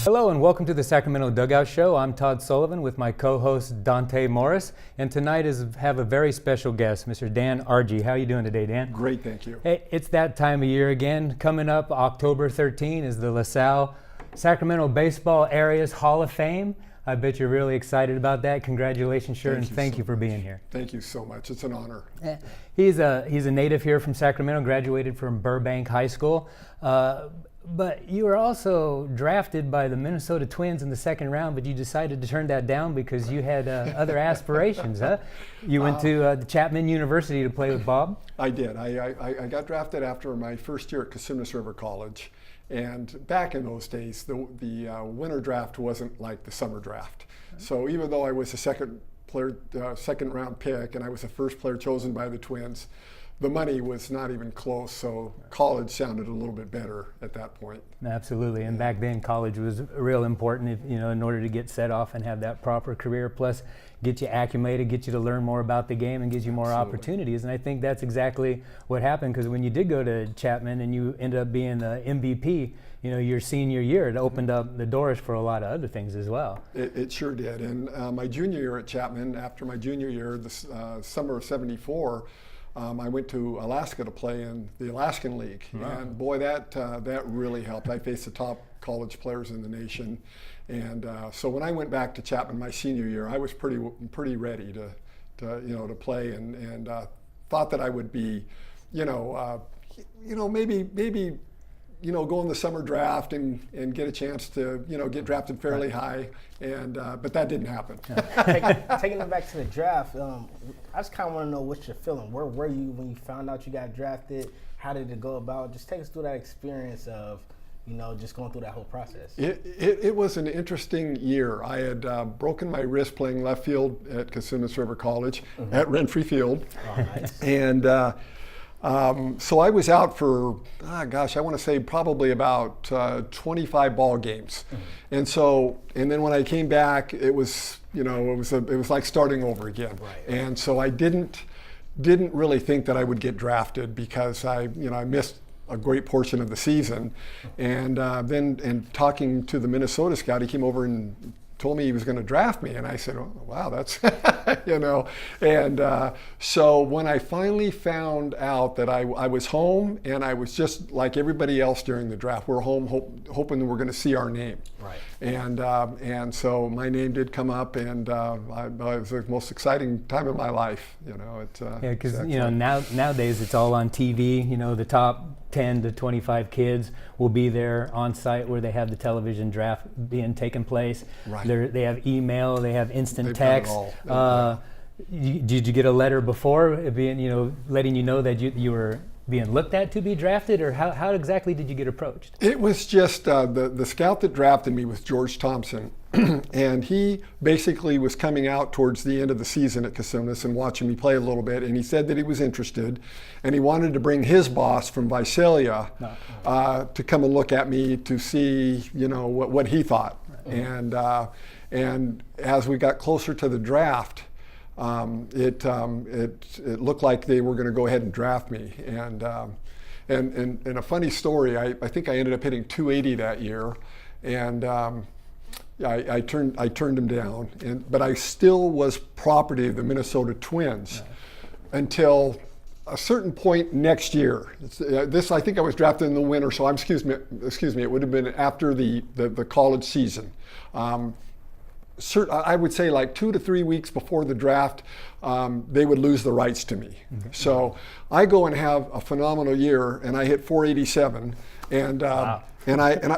Hello and welcome to the Sacramento Dugout Show. I'm Todd Sullivan with my co-host Donte Morris, and tonight have a very special guest, Mr. Dan Argee. How are you doing today, Dan? Great, thank you. Hey, it's that time of year again. Coming up October 13 is the LaSalle Sacramento Baseball Area's Hall of Fame. I bet you're really excited about that. Congratulations, sure, and thank you for being here. Thank you so much. It's an honor. He's a native here from Sacramento, graduated from Burbank High School. But you were also drafted by the Minnesota Twins in the second round, but you decided to turn that down because you had other aspirations, huh? You went to the Chapman University to play with Bob? I did. I got drafted after my first year at Cosumnes River College. And back in those days, the winter draft wasn't like the summer draft. So even though I was a second round pick and I was the first player chosen by the Twins, the money was not even close, so college sounded a little bit better at that point. Absolutely, and back then college was real important, in order to get set off and have that proper career, plus get you acclimated, get you to learn more about the game, and gives you more opportunities. And I think that's exactly what happened, because when you did go to Chapman and you ended up being the MVP, your senior year, it opened up the doors for a lot of other things as well. It sure did. And my junior year at Chapman, after my junior year, the summer of '74, I went to Alaska to play in the Alaskan League, and boy, that really helped. I faced the top college players in the nation, and so when I went back to Chapman my senior year, I was pretty ready to play, and thought that I would be, maybe go in the summer draft and get a chance to get drafted fairly high, and but that didn't happen. Taking it back to the draft, I just kind of want to know what you're feeling. Where were you when you found out you got drafted? How did it go about? Just take us through that experience of just going through that whole process. It was an interesting year. I had broken my wrist playing left field at Cosumnes River College at Renfree Field. Oh, nice. And so I was out for, I want to say probably about 25 ball games. And then when I came back, it was like starting over again. Right. And so I didn't really think that I would get drafted because I missed a great portion of the season. And then talking to the Minnesota scout, he came over and told me he was going to draft me, and I said, oh, wow, that's, And so when I finally found out that I was home, and I was just like everybody else during the draft, we're home hoping that we're going to see our name. Right. And so my name did come up, and it was the most exciting time of my life. Because nowadays it's all on TV. The top 10 to 25 kids will be there on site where they have the television draft being taken place. Right. They have email, they have instant text. Did you get a letter before being, letting you know that you were being looked at to be drafted, or how exactly did you get approached? It was just the scout that drafted me was George Thompson, and he basically was coming out towards the end of the season at Cosumnes and watching me play a little bit, and he said that he was interested, and he wanted to bring his boss from Visalia to come and look at me to see what he thought. Right. And as we got closer to the draft, it looked like they were going to go ahead and draft me, and a funny story. I think I ended up hitting 280 that year, and I turned him down, but I still was property of the Minnesota Twins until a certain point next year. I think I was drafted in the winter, so excuse me, it would have been after the college season. I would say like 2 to 3 weeks before the draft, they would lose the rights to me. Mm-hmm. So I go and have a phenomenal year, and I hit 487, and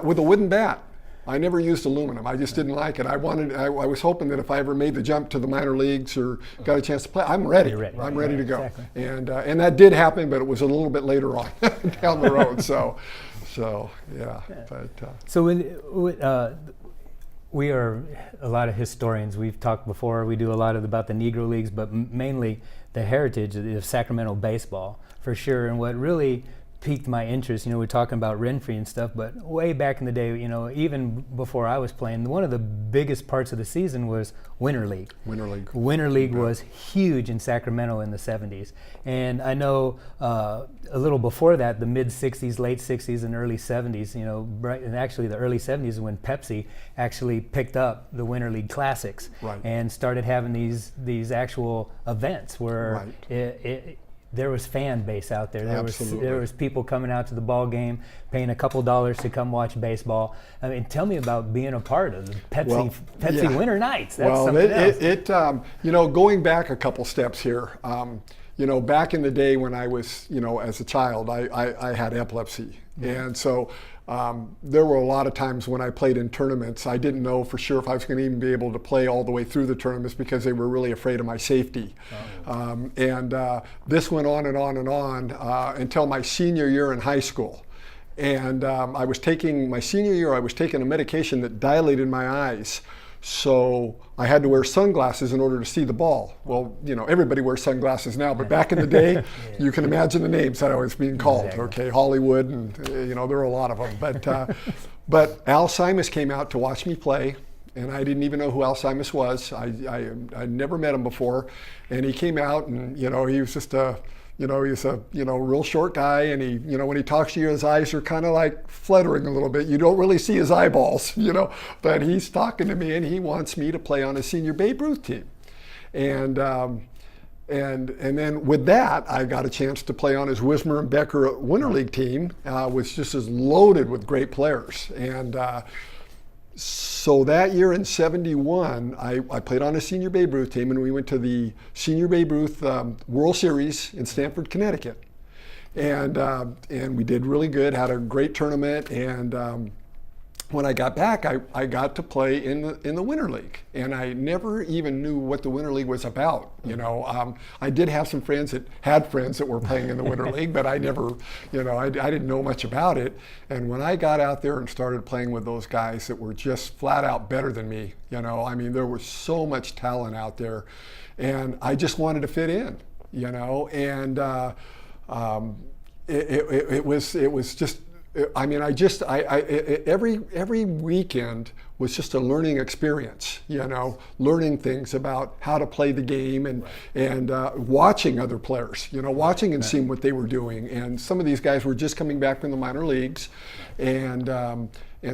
with a wooden bat. I never used aluminum. I just didn't like it. I was hoping that if I ever made the jump to the minor leagues or got a chance to play, I'm ready. I'm ready to go. Exactly. And that did happen, but it was a little bit later on down the road. So yeah. But, so we are a lot of historians. We've talked before. We do a lot about the Negro Leagues, but mainly the heritage of Sacramento baseball, for sure. And what really piqued my interest. You know, we're talking about Renfree and stuff, but way back in the day, you know, even before I was playing, one of the biggest parts of the season was Winter League. Winter League was huge in Sacramento in the 70s. And I know a little before that, the mid-60s, late 60s, and early 70s, you know, and actually the early 70s is when Pepsi actually picked up the Winter League Classics and started having these actual events where there was fan base out there. There was people coming out to the ball game, paying a couple dollars to come watch baseball. I mean, tell me about being a part of the Pepsi Winter Nights. That's something else. You know, going back a couple steps here, you know, back in the day when I was, you know, as a child, I had epilepsy. And so there were a lot of times when I played in tournaments, I didn't know for sure if I was going to even be able to play all the way through the tournaments because they were really afraid of my safety. This went on and on and on until my senior year in high school. And my senior year, I was taking a medication that dilated my eyes. So I had to wear sunglasses in order to see the ball. Well, you know, everybody wears sunglasses now, but back in the day, you can imagine the names that I was being called. Okay, Hollywood, and you know, there were a lot of them. But Al Simas came out to watch me play, and I didn't even know who Al Simas was. I'd never met him before, and he came out, and you know, he was just he's a real short guy, and he, you know, when he talks to you, his eyes are kind of like fluttering a little bit. You don't really see his eyeballs, you know, but he's talking to me, and he wants me to play on his senior Babe Ruth team, and then with that, I got a chance to play on his Wismer and Becker Winter League team, which just is loaded with great players, and. So that year in '71, I played on a senior Babe Ruth team, and we went to the senior Babe Ruth World Series in Stamford, Connecticut, and we did really good. Had a great tournament, and when I got back, I got to play in the Winter League, and I never even knew what the Winter League was about. You know, I did have some friends that were playing in the Winter League, but I never, you know, I didn't know much about it. And when I got out there and started playing with those guys that were just flat out better than me, you know, I mean, there was so much talent out there, and I just wanted to fit in, you know, and it was just. I mean, every weekend was just a learning experience, you know, learning things about how to play the game and watching other players, you know, watching and seeing what they were doing. And some of these guys were just coming back from the minor leagues, and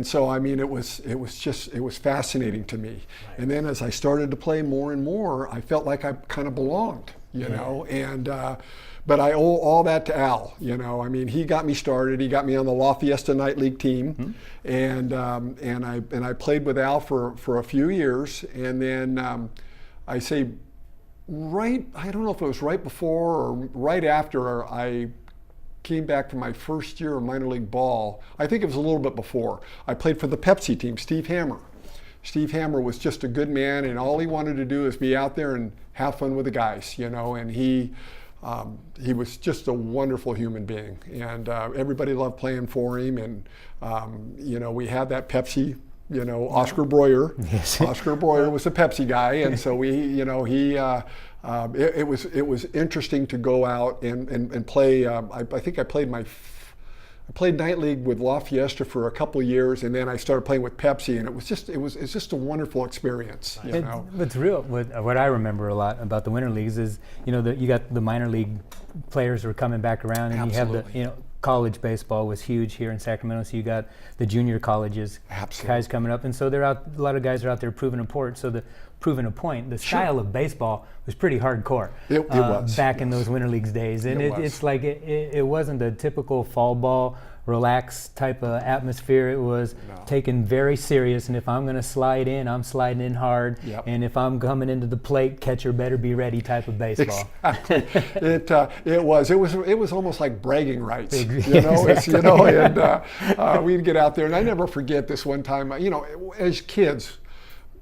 so I mean, it was fascinating to me. And then as I started to play more and more, I felt like I kind of belonged, you know, and. But I owe all that to Al, you know. I mean, he got me started. He got me on the La Fiesta Night League team, and I played with Al for a few years, and then I don't know if it was right before or right after I came back from my first year of minor league ball. I think it was a little bit before. I played for the Pepsi team, Steve Hammer. Steve Hammer was just a good man, and all he wanted to do is be out there and have fun with the guys, you know, and he was just a wonderful human being, and everybody loved playing for him. And you know, we had that Pepsi, you know, Oscar Breuer. Yes. Oscar Breuer was a Pepsi guy, and so we, you know, it was interesting to go out and play. I think I played night league with La Fiesta for a couple of years, and then I started playing with Pepsi, and it's just a wonderful experience. You know? It's real. What I remember a lot about the winter leagues is, you know, you got the minor league players who are coming back around, and Absolutely. you have the, you know, college baseball was huge here in Sacramento, so you got the junior colleges, guys coming up, and so a lot of guys are out there proving a point. So the style of baseball was pretty hardcore. It was back in those winter leagues days, and it's like it wasn't the typical fall ball relaxed type of atmosphere. It was taken very serious, and if I'm going to slide in, I'm sliding in hard. Yep. And if I'm coming into the plate, catcher better be ready type of baseball. Exactly. It was almost like bragging rights. You know, you know, and we'd get out there, and I never forget this one time. You know, as kids,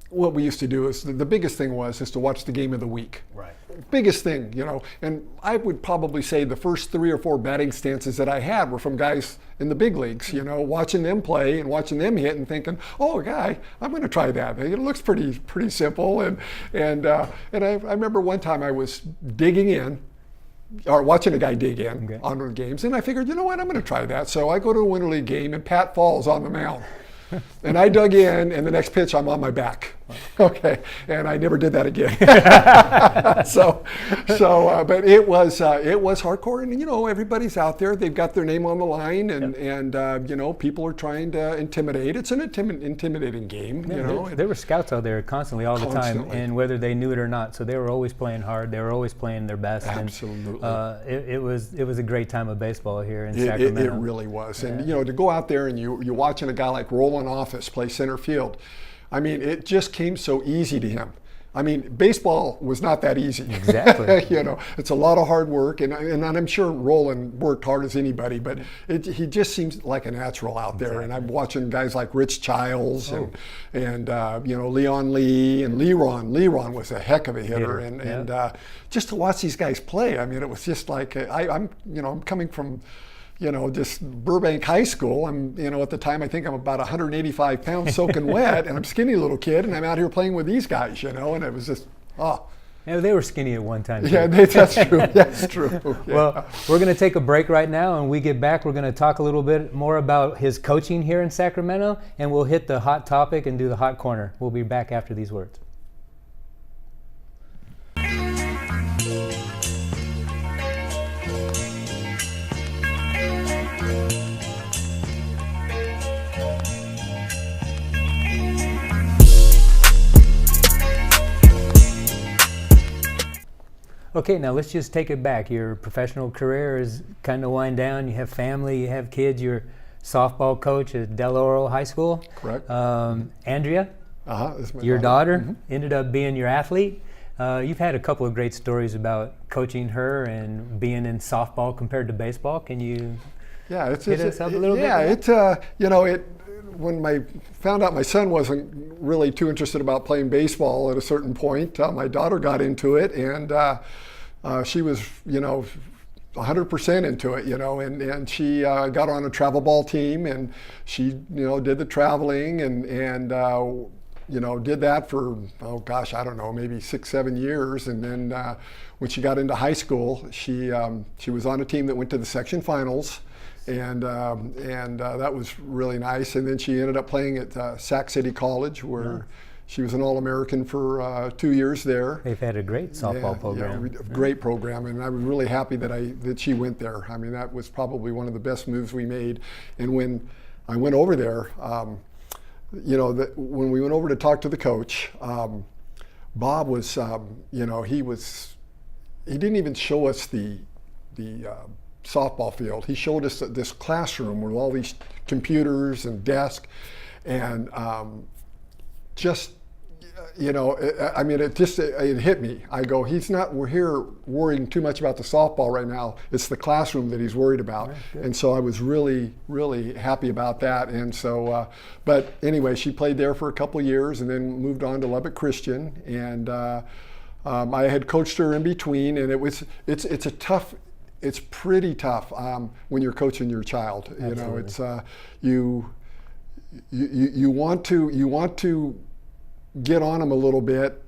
what we used to do is the biggest thing was to watch the game of the week. Right. Biggest thing, you know, and I would probably say the first 3 or 4 batting stances that I had were from guys in the big leagues, you know, watching them play and watching them hit and thinking, oh, guy, I'm going to try that. It looks pretty simple. And I remember one time I was digging in, or watching a guy dig in Okay. on the games, and I figured, you know what, I'm going to try that. So I go to a Winter League game, and Pat Falls on the mound. And I dug in, and the next pitch, I'm on my back. Okay, and I never did that again. But it was hardcore, and you know, everybody's out there. They've got their name on the line, and you know, people are trying to intimidate. It's an intimidating game. Yeah, you know, there were scouts out there constantly, all the time, Constantly. and whether they knew it or not. So they were always playing hard. They were always playing their best. Absolutely. And, it was a great time of baseball here in It Sacramento. really was. And, you know, to go out there and you're watching a guy like Roland Office play center field, I mean, it just came so easy to him. I mean, baseball was not that easy. Exactly. You know, it's a lot of hard work, and I'm sure Roland worked hard as anybody, but he just seems like a natural out there. Exactly. And I'm watching guys like Rich Childs and you know, Leon Lee and Leron. Leron was a heck of a hitter, and just to watch these guys play, I mean, it was just like I'm coming from, you know, just Burbank High School. I'm, you know, at the time I think I'm about 185 pounds soaking wet, and I'm a skinny little kid, and I'm out here playing with these guys, you know, and it was just, Yeah, they were skinny at one time. Yeah, too. that's true. That's true. Yeah. Well, we're going to take a break right now, and when we get back, we're going to talk a little bit more about his coaching here in Sacramento, and we'll hit the hot topic and do the hot corner. We'll be back after these words. Okay, now let's just take it back. Your professional career is kind of wind down. You have family, you have kids. You're softball coach at Del Oro High School. Correct. Andrea, That's my your daughter, ended up being your athlete. You've had a couple of great stories about coaching her and being in softball compared to baseball. Can you hit us up a little bit? Yeah, you know, when I found out my son wasn't really too interested about playing baseball at a certain point, my daughter got into it, and she was, you know, 100% into it, you know, and she got on a travel ball team, and she, you know, did the traveling and you know, did that for, oh gosh, I don't know, maybe 6-7 years. And then when she got into high school, she was on a team that went to the section finals, and that was really nice. And then she ended up playing at Sac City College, where she was an All-American for 2 years there. They've had a great softball program. Yeah, great program, and I was really happy that she went there. I mean, that was probably one of the best moves we made. And when I went over there, you know, when we went over to talk to the coach, Bob was, you know, he didn't even show us the softball field. He showed us this classroom with all these computers and desks, and just, you know, I mean, it hit me. I go, we're here worrying too much about the softball right now. It's the classroom that he's worried about. Right, and so I was really, really happy about that. And so, but anyway, she played there for a couple of years and then moved on to Lubbock Christian. And I had coached her in between, and it's pretty tough when you're coaching your child. Absolutely. You know, it's you want to get on them a little bit,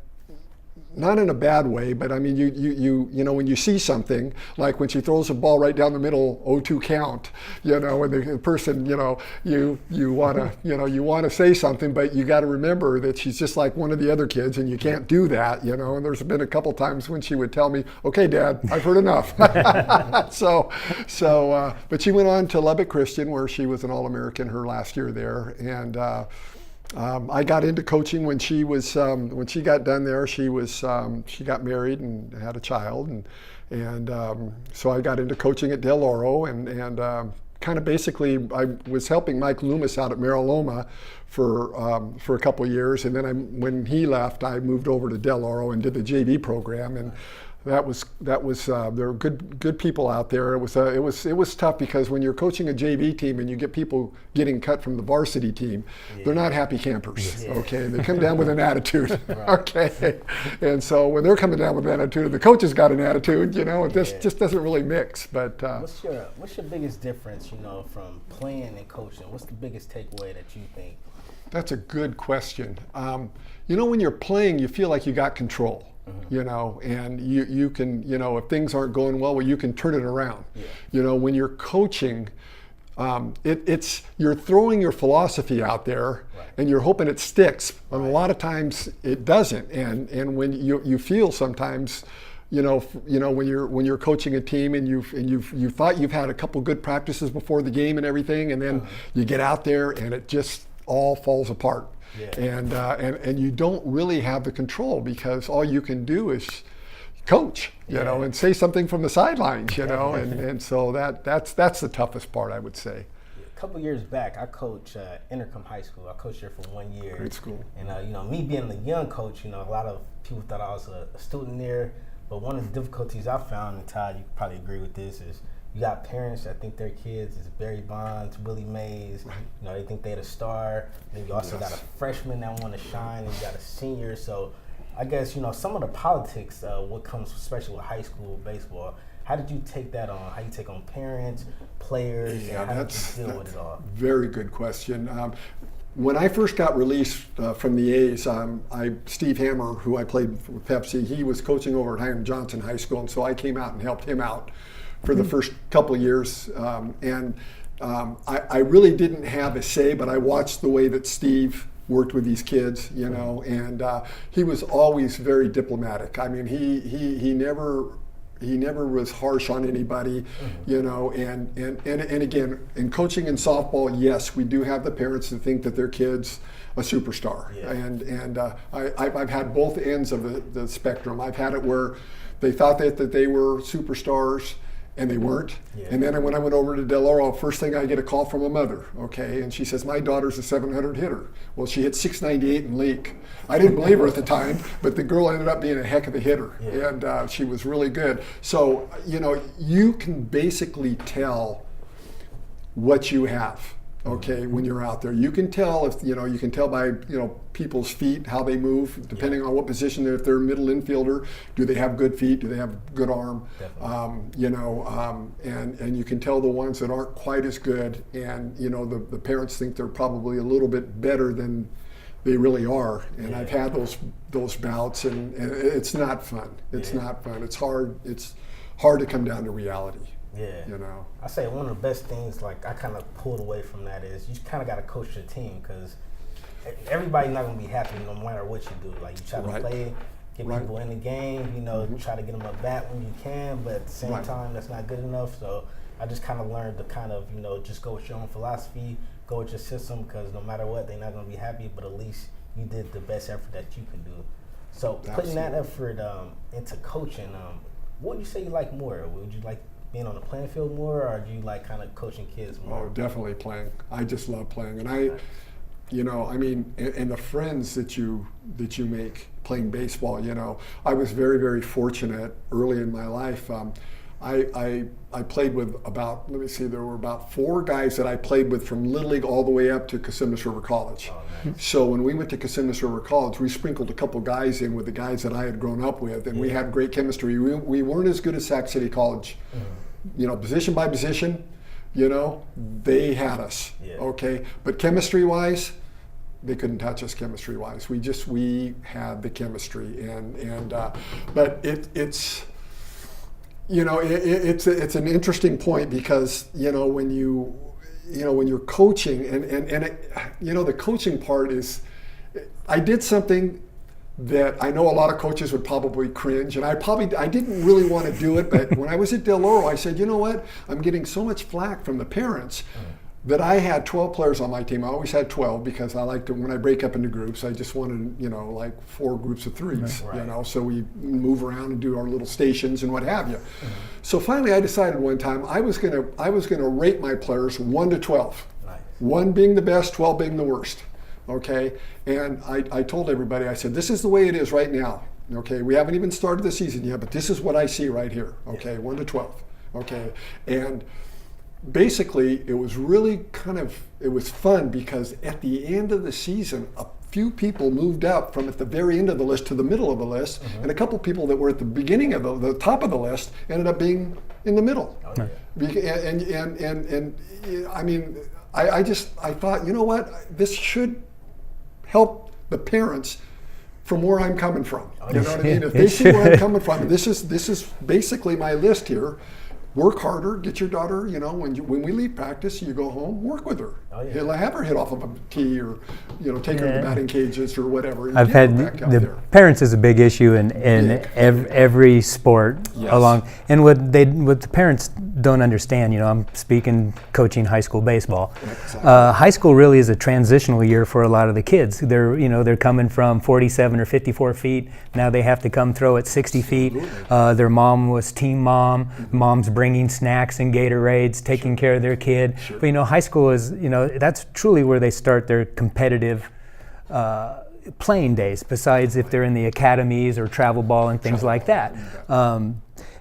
not in a bad way, but I mean, you know, when you see something, like when she throws a ball right down the middle, 0-2 count, you know, and the person, you know, you want to, you know, you want to say something, but you got to remember that she's just like one of the other kids, and you can't do that, you know. And there's been a couple times when she would tell me, "Okay, Dad, I've heard enough." But she went on to Lubbock Christian, where she was an All-American her last year there, and I got into coaching when she got done there. She got married and had a child, and so I got into coaching at Del Oro, and kind of basically I was helping Mike Loomis out at Mariloma for a couple of years, and then when he left, I moved over to Del Oro and did the JV program, and that was there were good people out there. It was tough because when you're coaching a JV team and you get people getting cut from the varsity team, they're not happy campers. Yeah. Okay, they come down with an attitude. Right. Okay, and so when they're coming down with an attitude, the coach has got an attitude. You know, it just doesn't really mix. But what's your biggest difference? You know, from playing and coaching. What's the biggest takeaway that you think? That's a good question. You know, when you're playing, you feel like you got control. you know, and you can, you know, if things aren't going well, you can turn it around. You know, when you're coaching, it's you're throwing your philosophy out there, and you're hoping it sticks. And a lot of times it doesn't. And when you feel sometimes, you know, when you're coaching a team and you thought you've had a couple good practices before the game and everything, and then you get out there and it just all falls apart. And you don't really have the control, because all you can do is coach, you know, and say something from the sidelines, you know, and so that's the toughest part, I would say. A couple years back, I coached Intercom High School. I coached there for 1 year. Great school. And you know, me being a young coach, you know, a lot of people thought I was a student there. But one of the difficulties I found, and Todd, you probably agree with this, is you got parents that think their kids is Barry Bonds, Willie Mays. You know, they think they're the star. Then you also got a freshman that want to shine, and you got a senior. So I guess, you know, some of the politics, what comes especially with high school baseball, how did you take that on? How you take on parents, players, and how did you deal with it all? Very good question. When I first got released from the A's, Steve Hammer, who I played with Pepsi, he was coaching over at Hiram Johnson High School, and so I came out and helped him out for the first couple years. I really didn't have a say, but I watched the way that Steve worked with these kids, you know, and he was always very diplomatic. I mean, he never was harsh on anybody, you know, and again, in coaching in softball, yes, we do have the parents that think that their kid's a superstar. And I've had both ends of the spectrum. I've had it where they thought that they were superstars, and they weren't. And then when I went over to Del Oro, first thing I get a call from a mother, okay, and she says, my daughter's a 700 hitter. Well, she hit 698 in league. I didn't believe her at the time, but the girl ended up being a heck of a hitter, and she was really good. So, you know, you can basically tell what you have, okay, when you're out there. You can tell if, you know, you can tell by, you know, people's feet, how they move, depending on what position. If they're a middle infielder, do they have good feet? Do they have good arm? You know, and you can tell the ones that aren't quite as good, and, you know, the parents think they're probably a little bit better than they really are. And I've had those bouts, and it's not fun. It's not fun. It's hard to come down to reality. You know, I say one of the best things, like I kind of pulled away from that, is you kind of got to coach your team, because everybody's not going to be happy no matter what you do. Like, you try to play, get people in the game, you know, try to get them a bat when you can, but at the same time, that's not good enough. So I just kind of learned to kind of, you know, just go with your own philosophy, go with your system, because no matter what, they're not going to be happy, but at least you did the best effort that you can do. So putting that effort into coaching, what would you say you like more? Would you like being on the playing field more, or do you like kind of coaching kids more? Oh, definitely playing. I just love playing, and you know, I mean, and the friends that you make playing baseball. You know, I was very, very fortunate early in my life. I played with about, let me see, there were about 4 guys that I played with from Little League all the way up to Casimas River College. So when we went to Casimas River College, we sprinkled a couple guys in with the guys that I had grown up with, and we had great chemistry. We weren't as good as Sac City College. You know, position by position, you know, they had us, okay? But chemistry-wise, they couldn't touch us chemistry-wise. We had the chemistry, but it's, you know, it's an interesting point, because, you know, when you're coaching, and you know, the coaching part is, I did something that I know a lot of coaches would probably cringe, and I didn't really want to do it, but when I was at Del Oro, I said, you know what, I'm getting so much flack from the parents that I had 12 players on my team. I always had 12, because I like to, when I break up into groups, I just wanted, you know, like 4 groups of 3s, you know, so we move around and do our little stations and what have you. So finally I decided one time I was gonna rate my players 1 to 12. 1 being the best, 12 being the worst. Okay, and I told everybody, I said, this is the way it is right now. Okay, we haven't even started the season yet, but this is what I see right here. Okay, 1 to 12. Okay, and basically it was really it was fun, because at the end of the season, a few people moved up from at the very end of the list to the middle of the list, and a couple people that were at the beginning of the top of the list ended up being in the middle. And I mean, I thought, you know what, this should help the parents from where I'm coming from. You know what I mean? If they see where I'm coming from, this is basically my list here. Work harder, get your daughter, you know, when we leave practice, you go home, work with her. Have her hit off of a tee or, you know, take her to the batting cages or whatever. I've had the parents is a big issue in every sport along. And what the parents don't understand, you know, I'm speaking coaching high school baseball. Exactly. High school really is a transitional year for a lot of the kids. They're coming from 47 or 54 feet. Now they have to come throw at 60 feet. Their mom was team mom. Mom's bringing snacks and Gatorades, taking care of their kid. But, you know, high school is, you know, that's truly where they start their competitive playing days, besides if they're in the academies or travel ball and things like that.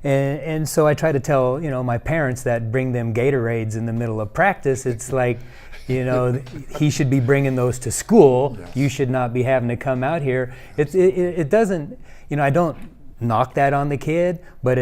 And so I try to tell, you know, my parents that bring them Gatorades in the middle of practice. It's like, you know, he should be bringing those to school. Yes. You should not be having to come out here. It doesn't, you know, I don't knock that on the kid, but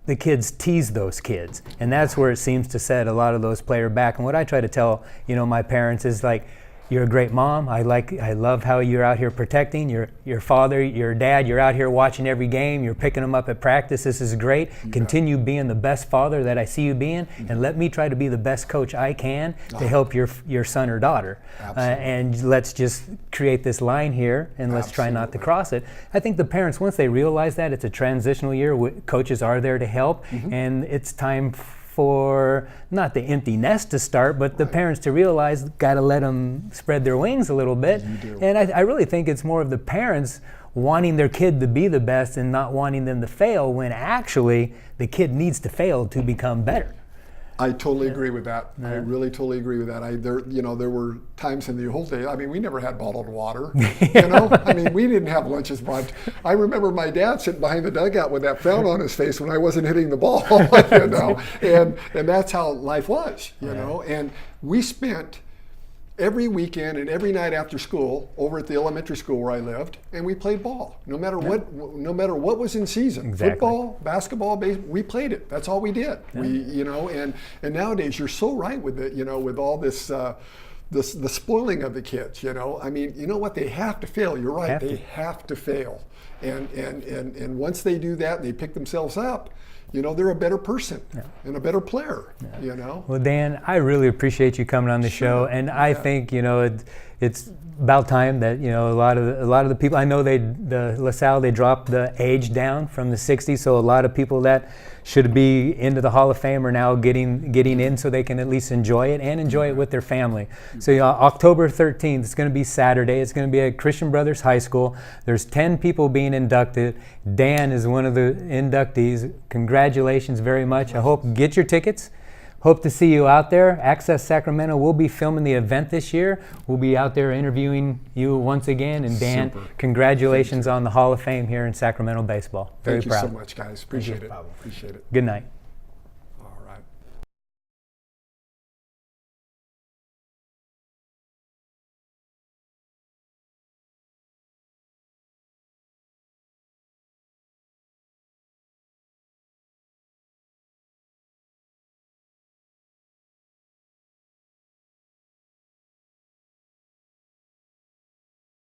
the kids tease those kids, and that's where it seems to set a lot of those players back. And what I try to tell, you know, my parents is like, you're a great mom. I love how you're out here protecting your father, your dad. You're out here watching every game. You're picking them up at practice. This is great. Continue being the best father that I see you being, and let me try to be the best coach I can to help your son or daughter. And let's just create this line here, and let's try not to cross it. I think the parents, once they realize that it's a transitional year, coaches are there to help, and it's time for not the empty nest to start, but the parents to realize, got to let them spread their wings a little bit. And I really think it's more of the parents wanting their kid to be the best and not wanting them to fail, when actually the kid needs to fail to become better. I totally agree with that. I really totally agree with that. There were times in the old days. I mean, we never had bottled water. You know, I mean, we didn't have lunches brought. I remember my dad sitting behind the dugout with that frown on his face when I wasn't hitting the ball. You know, and that's how life was. You know, and we spent every weekend and every night after school over at the elementary school where I lived, and we played ball. No matter what was in season. Exactly. Football, basketball, baseball, we played it. That's all we did. Yeah. You know, and nowadays you're so right with it, you know, with all this the spoiling of the kids, you know. I mean, you know what, they have to fail. You're right. They have to fail. And once they do that and they pick themselves up, you know, they're a better person and a better player, you know. Well, Dan, I really appreciate you coming on the show, and I think, you know, it's about time that, you know, a lot of the people, I know the LaSalle, they dropped the age down from the 60s, so a lot of people that should be into the Hall of Fame are now getting in, so they can at least enjoy it and enjoy it with their family. So, you know, October 13th, it's going to be Saturday. It's going to be at Christian Brothers High School. There's 10 people being inducted. Dan is one of the inductees. Congratulations very much. I hope, get your tickets. Hope to see you out there. Access Sacramento will be filming the event this year. We'll be out there interviewing you once again. And Dan, congratulations on the Hall of Fame here in Sacramento baseball. Very proud. Thank you so much, guys. Appreciate it. Appreciate it. Good night.